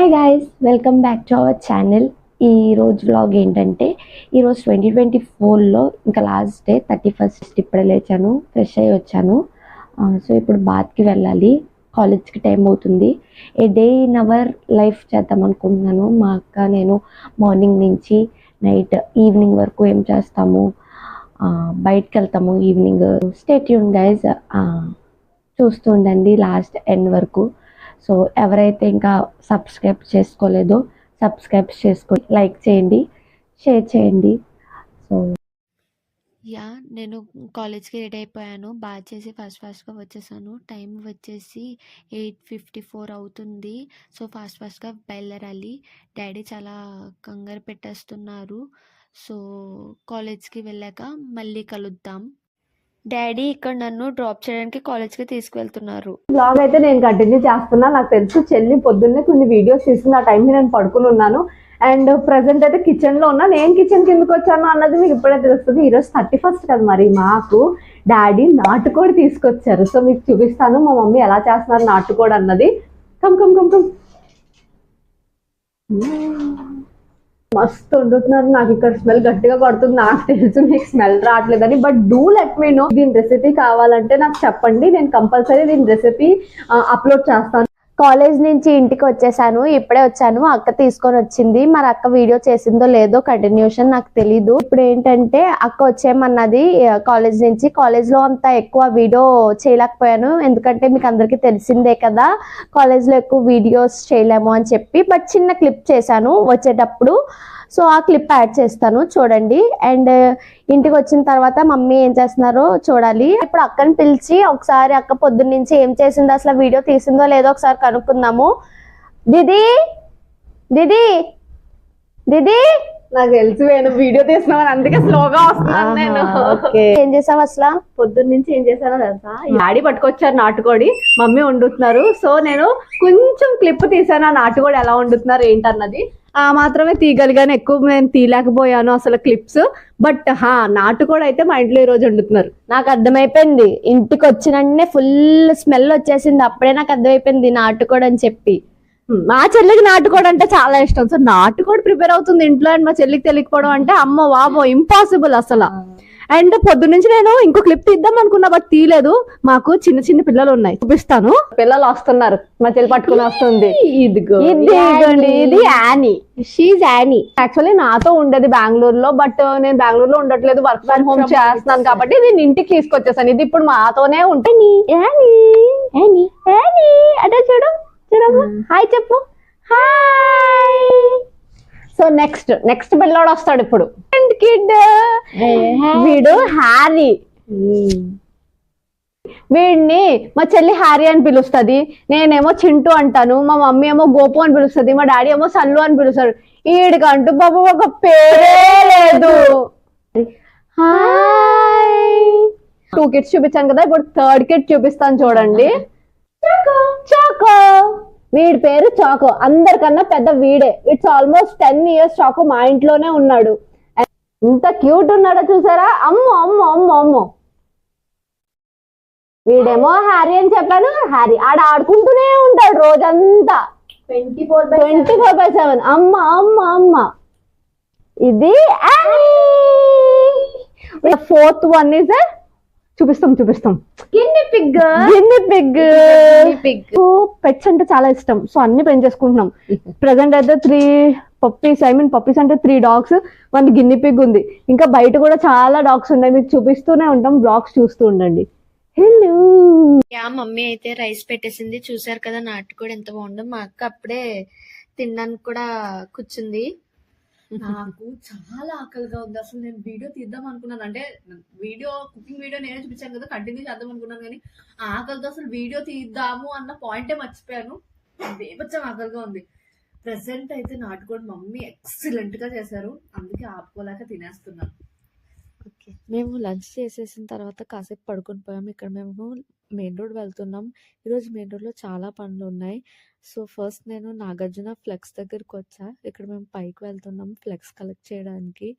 Hi guys, welcome back to our channel. ఈరోజు vlog ఏంటంటే ఈరోజు 2024లో ఇంకా లాస్ట్ డే 31st. ఇప్పుడే లేచాను, ఫ్రెష్ అయ్యి వచ్చాను. సో ఇప్పుడు బాత్కి వెళ్ళాలి, కాలేజ్కి టైం అవుతుంది. ఏ డే ఇన్ అవర్ లైఫ్ చేద్దాం అనుకుంటున్నాను. మా అక్క నేను మార్నింగ్ నుంచి నైట్ ఈవినింగ్ వరకు ఏం చేస్తాము, బయటకు వెళ్తాము ఈవినింగ్. స్టే ట్యూన్ గైస్, చూస్తూ ఉండండి లాస్ట్ ఎండ్ వరకు. సో ఎవరైతే ఇంకా సబ్స్క్రైబ్ చేసుకోలేదో సబ్స్క్రైబ్ చేసుకోండి, లైక్ చేయండి, షేర్ చేయండి. సో నేను కాలేజ్కి రెడీ అయిపోయాను, బాగా చేసి ఫాస్ట్గా వచ్చేసాను. టైం వచ్చేసి 8:54 అవుతుంది. సో ఫాస్ట్గా బయలుదేరాలి. డాడీ చాలా కంగారు పెట్టేస్తున్నారు. సో కాలేజ్కి వెళ్ళాక మళ్ళీ కలుద్దాం. డాడీ ఇక్కడ నన్ను డ్రాప్ చేయడానికి కాలేజ్కి తీసుకువెళ్తున్నారు. బ్లాగ్ అయితే నేను కంటిన్యూ చేస్తున్నా. నాకు తెలుసు చెల్లి పొద్దున్నే కొన్ని వీడియోస్ తీసింది, ఆ టైంకి నేను పడుకుని ఉన్నాను. అండ్ ప్రజెంట్ అయితే కిచెన్ లో ఉన్నా. నేను కిచెన్ కిందకి వచ్చాను అన్నది మీకు ఇప్పుడే తెలుస్తుంది. ఈరోజు 31st కదా, మరి మాకు డాడీ నాటుకోడి తీసుకొచ్చారు. సో మీకు చూపిస్తాను మా మమ్మీ ఎలా చేస్తున్నారు నాటుకోడి అన్నది. Come come come come. మస్తు వండుతున్నారు. నాకు ఇక్కడ స్మెల్ గట్టిగా పడుతుంది. నాకు తెలుసు మీకు స్మెల్ రావట్లేదని, but do let me know. దీని రెసిపీ కావాలంటే నాకు చెప్పండి, నేను కంపల్సరీ దీని రెసిపీ అప్లోడ్ చేస్తాను. కాలేజ్ నుంచి ఇంటికి వచ్చేసాను, ఇప్పుడే వచ్చాను. అక్క తీసుకొని వచ్చింది. మరి అక్క వీడియో చేసిందో లేదో కంటిన్యూషన్ నాకు తెలీదు. ఇప్పుడు ఏంటంటే అక్క వచ్చేయమన్నది కాలేజ్ నుంచి. కాలేజ్ లో అంత ఎక్కువ వీడియో చేయలేకపోయాను, ఎందుకంటే మీకు అందరికీ తెలిసిందే కదా, కాలేజ్ లో ఎక్కువ వీడియోస్ చేయలేము అని చెప్పి. బట్ చిన్న క్లిప్ చేశాను వచ్చేటప్పుడు. సో ఆ క్లిప్ యాడ్ చేస్తాను, చూడండి. అండ్ ఇంటికి వచ్చిన తర్వాత మమ్మీ ఏం చేస్తున్నారో చూడాలి. ఇప్పుడు అక్కని పిలిచి ఒకసారి అక్క పొద్దున్న నుంచి ఏం చేసిందో, అసలు వీడియో తీసిందో లేదో ఒకసారి కనుక్కుందాము. దీదీ దీదీ దీదీ, నాకు తెలిసి నేను వీడియో తీస్తున్నాను, అందుకే స్లోగా వస్తున్నాను నేను. ఏం చేసావు అసలు? పొద్దున్న నుంచి ఏం చేశానో తెలుసా, డాడీ పట్టుకొచ్చారు నాటుకోడి, మమ్మీ వండుతున్నారు. సో నేను కొంచెం క్లిప్ తీసాను ఆ నాటుకోడి ఎలా వండుతున్నారు ఏంటన్నది. ఆ మాత్రమే తీయగలిగాను, ఎక్కువ నేను తీయలేకపోయాను అసలు క్లిప్స్. బట్ నాటుకోడి అయితే మా ఇంట్లో ఈ రోజు వండుతున్నారు. నాకు అర్థమైపోయింది, ఇంటికి వచ్చినంటే ఫుల్ స్మెల్ వచ్చేసింది. అప్పుడే నాకు అర్థమైపోయింది నాటుకోడి అని చెప్పి. మా చెల్లికి నాటుకోడి అంటే చాలా ఇష్టం. సో నాటుకోడి ప్రిపేర్ అవుతుంది ఇంట్లో, అండ్ మా చెల్లికి తెలియకపోవడం అంటే అమ్మో వాబో ఇంపాసిబుల్ అసలు. అండ్ పొద్దున్నుంచి నేను ఇంకో క్లిప్ తీద్దాం అనుకున్నా, బట్ తీయలేదు. మాకు చిన్న చిన్న పిల్లలు ఉన్నాయి, చూపిస్తాను. పిల్లలు వస్తున్నారు, మా చెల్లి పట్టుకుని వస్తుంది. ఇదిగోండి, ఇది యానీ, షీజ్ యానీ. యాక్చువల్లీ నాతో ఉండేది బెంగళూరులో, బట్ నేను బెంగళూరులో ఉండట్లేదు, వర్క్ ఫ్రమ్ హోమ్ చేస్తున్నాను కాబట్టి నేను ఇంటికి తీసుకొచ్చేసాను. ఇది ఇప్పుడు మాతోనే ఉంటుంది. అంటే చూడు చూడమ్మా, హాయ్ చెప్పు, హాయ్. సో నెక్స్ట్ పిల్లోడు వస్తాడు ఇప్పుడు, కిడ్. వీడు హ్యారీ. వీడిని మా చెల్లి హ్యారీ అని పిలుస్తుంది, నేనేమో చింటూ అంటాను, మా మమ్మీ ఏమో గోపు అని పిలుస్తుంది, మా డాడీ ఏమో సల్లు అని పిలుస్తాడు. వీడికంటూ బాబు ఒక పేరే లేదు. హాయ్. 2 కిడ్స్ చూపించాను కదా, ఇప్పుడు 3rd కిడ్ చూపిస్తాను చూడండి. చాకో. వీడి పేరు చాకో, అందరికన్నా పెద్ద వీడే. ఇట్స్ ఆల్మోస్ట్ 10 years చాకో మా ఇంట్లోనే ఉన్నాడు. ఎంత క్యూట్ ఉన్నాడో చూసారా. అమ్మో అమ్మో అమ్మో అమ్మో. వీడేమో హ్యారీ అని చెప్పాను, హ్యారీ ఆడుకుంటూనే ఉంటాడు రోజంతా 24/7. అమ్మ అమ్మ అమ్మ. ఇది 4th one is చూపిస్తాం గిన్ని పిగ్. పెట్స్ అంటే చాలా ఇష్టం, సో అన్ని పెంచేసుకుంటున్నాం. ప్రెసెంట్ అయితే 3 పప్పీస్ అంటే 3 dogs, 1 గిన్ని పిగ్ ఉంది. ఇంకా బయట కూడా చాలా డాగ్స్ ఉన్నాయి, మీకు చూపిస్తూనే ఉంటాం, బ్లాగ్స్ చూస్తూ ఉండండి. హలో. మమ్మీ అయితే రైస్ పెట్టేసింది, చూసారు కదా నాటుకోడి ఎంత బాగుందో. మా అక్క అప్పుడే తినడానికి కూడా కూర్చుంది. నాకు చాలా ఆకలిగా ఉంది. అసలు నేను వీడియో తీద్దాం అనుకున్నాను, అంటే కుకింగ్ వీడియో నేనే చూపించాను కదా, కంటిన్యూ చేద్దాం అనుకున్నాను. కానీ ఆకలితో అసలు వీడియో తీద్దాము అన్న పాయింటే మర్చిపోయాను. బేబచ్చం ఆకలిగా ఉంది. ప్రెసెంట్ అయితే నాటుకోడి మమ్మీ ఎక్సలెంట్ గా చేశారు, అందుకే ఆపుకోలేక తినేస్తున్నాను. ఓకే, మేము లంచ్ చేసేసిన తర్వాత కాసేపు పడుకొని పోయాము. ఇక్కడ మేము మెయిన్ రోడ్ వెళ్తున్నాం. ఈరోజు మెయిన్ రోడ్లో చాలా పనులు ఉన్నాయి. సో ఫస్ట్ నేను నాగార్జున ఫ్లెక్స్ దగ్గరికి వచ్చా. ఇక్కడ మేము పైకి వెళ్తున్నాం ఫ్లెక్స్ కలెక్ట్ చేయడానికి.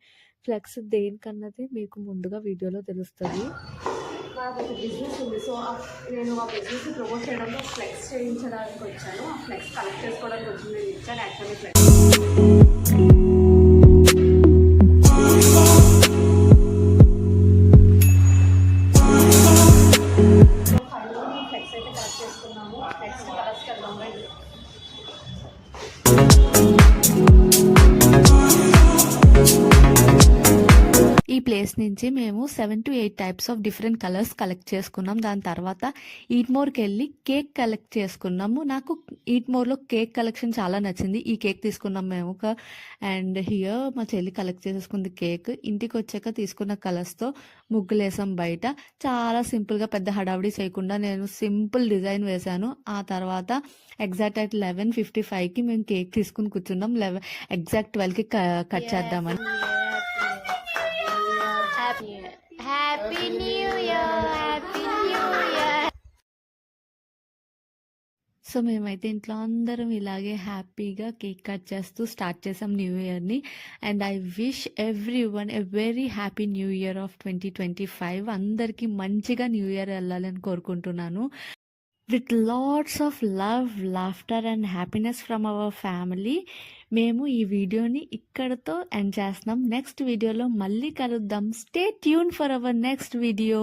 ఫ్లెక్స్ దేనికన్నది మీకు ముందుగా వీడియోలో తెలుస్తుంది. నాకు ఒక బిజినెస్ ఉంది. సో నేను ఆ బిజినెస్ ప్రమోట్ చేయడంలో ఫ్లెక్స్ చేయించడానికి వచ్చాను. ఆ ఫ్లెక్స్ కలెక్ట్ చేసుకోవడానికి వచ్చి నేను ఇచ్చాను యాక్చువల్లీ ఫ్లెక్స్. సో ఫైనల్గా ఫ్లెక్స్ అయితే కలెక్ట్ చేసుకున్నాము. నెక్స్ట్ కలర్స్కి వెళ్దాం రండి. ఈ ప్లేస్ నుంచి మేము 7 to 8 types of different colours collect చేసుకున్నాం. దాని తర్వాత ఈట్ మోర్కి వెళ్ళి కేక్ కలెక్ట్ చేసుకున్నాము. నాకు ఈట్ మోర్లో కేక్ కలెక్షన్ చాలా నచ్చింది. ఈ కేక్ తీసుకున్నాం మేము. అండ్ హియర్ మా చెల్లి కలెక్ట్ చేసేసుకుంది కేక్. ఇంటికి వచ్చాక తీసుకున్న కలర్స్తో ముగ్గులేసాం బయట. చాలా సింపుల్గా, పెద్ద హడావిడి చేయకుండా నేను సింపుల్ డిజైన్ వేశాను. ఆ తర్వాత ఎగ్జాక్ట్ అట్ 11:55కి మేము కేక్ తీసుకుని కూర్చున్నాం. ఎగ్జాక్ట్ 12కి కట్ చేద్దామని. Happy new year, happy new year. So మేమైతే ఇంట్లో అందరం ఇలాగే హ్యాపీగా కేక్ కట్ చేస్తూ స్టార్ట్ చేసాం న్యూ ఇయర్ని. And I wish every one a very happy new year of 2025. అందరికీ మంచిగా న్యూ ఇయర్ వెళ్ళాలని కోరుకుంటున్నాను. With lots of love, laughter and happiness from our family. మేము ఈ వీడియోని ఇక్కడతో ఎండ్ చేస్తున్నాం. నెక్స్ట్ వీడియోలో మళ్ళీ కలుద్దాం. Stay tune for our next video.